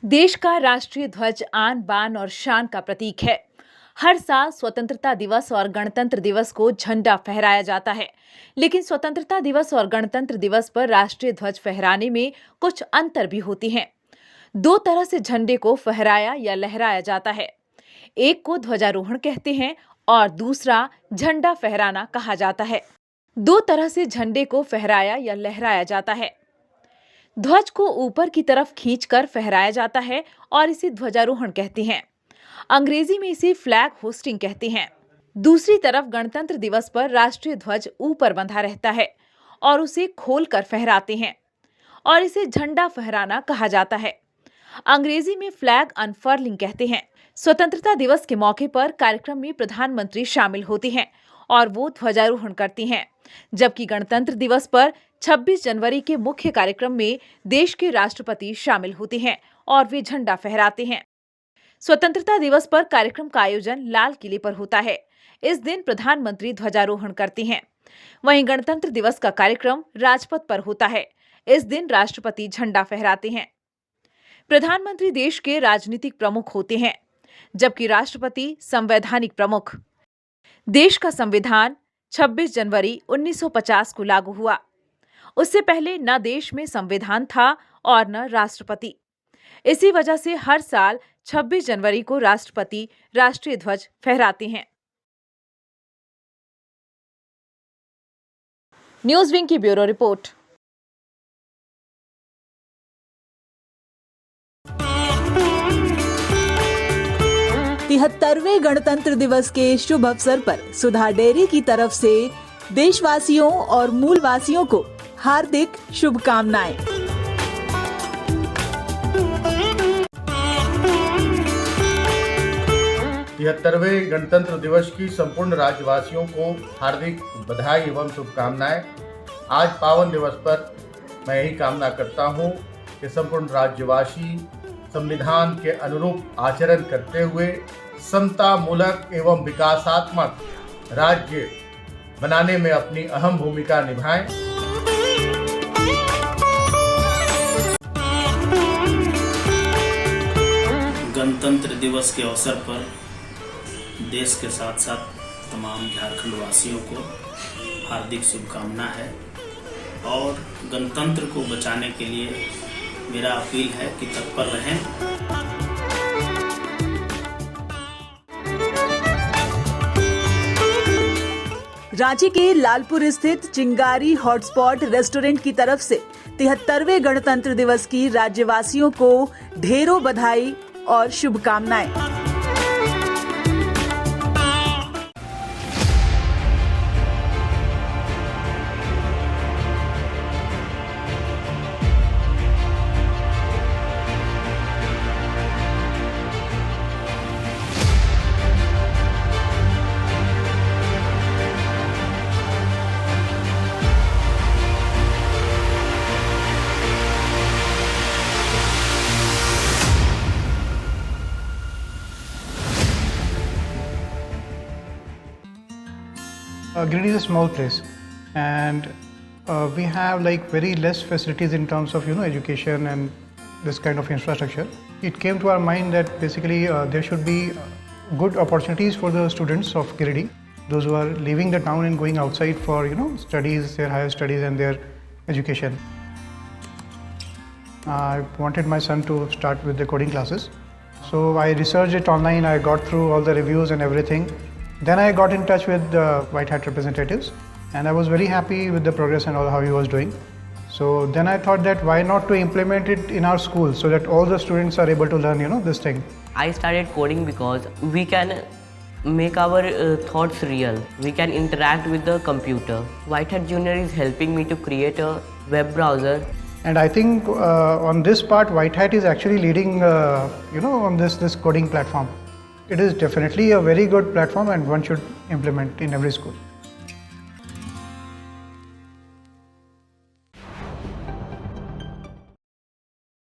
देश का राष्ट्रीय ध्वज आन बान और शान का प्रतीक है। हर साल स्वतंत्रता दिवस और गणतंत्र दिवस को झंडा फहराया जाता है, लेकिन स्वतंत्रता दिवस और गणतंत्र दिवस पर राष्ट्रीय ध्वज फहराने में कुछ अंतर भी होती हैं। दो तरह से झंडे को फहराया या लहराया जाता है। एक को ध्वजारोहण कहते हैं और दूसरा झंडा फहराना कहा जाता है। दो तरह से झंडे को फहराया या लहराया जाता है। ध्वज को ऊपर की तरफ खींचकर फहराया जाता है और इसे ध्वजारोहण कहते हैं। अंग्रेजी में इसे फ्लैग होस्टिंग कहते हैं। दूसरी तरफ गणतंत्र दिवस पर राष्ट्रीय ध्वज ऊपर बंधा रहता है और उसे खोलकर फहराते हैं और इसे झंडा फहराना कहा जाता है। अंग्रेजी में फ्लैग अनफर्लिंग कहते हैं। स्वतंत्रता दिवस के मौके पर कार्यक्रम में प्रधानमंत्री शामिल होते हैं और वो ध्वजारोहण करती हैं, जबकि गणतंत्र दिवस पर 26 जनवरी के मुख्य कार्यक्रम में देश के राष्ट्रपति शामिल होते हैं और वे झंडा फहराते हैं। स्वतंत्रता दिवस पर कार्यक्रम का आयोजन लाल किले पर होता है। इस दिन प्रधानमंत्री ध्वजारोहण करते हैं। वहीं गणतंत्र दिवस का कार्यक्रम राजपथ पर होता है। इस दिन राष्ट्रपति झंडा फहराते हैं। प्रधानमंत्री देश के राजनीतिक प्रमुख होते हैं, जबकि राष्ट्रपति संवैधानिक प्रमुख। देश का संविधान 26 जनवरी 1950 को लागू हुआ। उससे पहले न देश में संविधान था और न राष्ट्रपति। इसी वजह से हर साल 26 जनवरी को राष्ट्रपति राष्ट्रीय ध्वज फहराते हैं। न्यूज विंग की ब्यूरो रिपोर्ट। तिहत्तरवें गणतंत्र दिवस के शुभ अवसर पर सुधा डेयरी की तरफ से देशवासियों और मूलवासियों को हार्दिक शुभकामनाएं। 73वें गणतंत्र दिवस की संपूर्ण राज्यवासियों को हार्दिक बधाई एवं शुभकामनाएं। आज पावन दिवस पर मैं यही कामना करता हूं कि संपूर्ण राज्यवासी संविधान के अनुरूप आचरण करते हुए समता मूलक एवं विकासात्मक राज्य बनाने में अपनी अहम भूमिका निभाएं। गणतंत्र दिवस के अवसर पर देश के साथ साथ तमाम झारखंड वासियों को हार्दिक शुभकामना है और गणतंत्र को बचाने के लिए मेरा अपील है कि तत्पर रहें। रांची के लालपुर स्थित चिंगारी हॉटस्पॉट रेस्टोरेंट की तरफ से 73वें गणतंत्र दिवस की राज्यवासियों को ढेरों बधाई और शुभकामनाएं। Giridih is a small place, and we have like very less facilities in terms of education and this kind of infrastructure. It came to our mind that basically there should be good opportunities for the students of Giridih, those who are leaving the town and going outside for studies, their higher studies and their education. I wanted my son to start with the coding classes, so I researched it online. I got through all the reviews and everything. Then I got in touch with the White Hat representatives, and I was very happy with the progress and all how he was doing. So then I thought that why not to implement it in our school so that all the students are able to learn this thing. I started coding because we can make our thoughts real. We can interact with the computer. White Hat Junior is helping me to create a web browser. And I think on this part, White Hat is actually leading, on this coding platform. It is definitely a very good platform and one should implement in every school.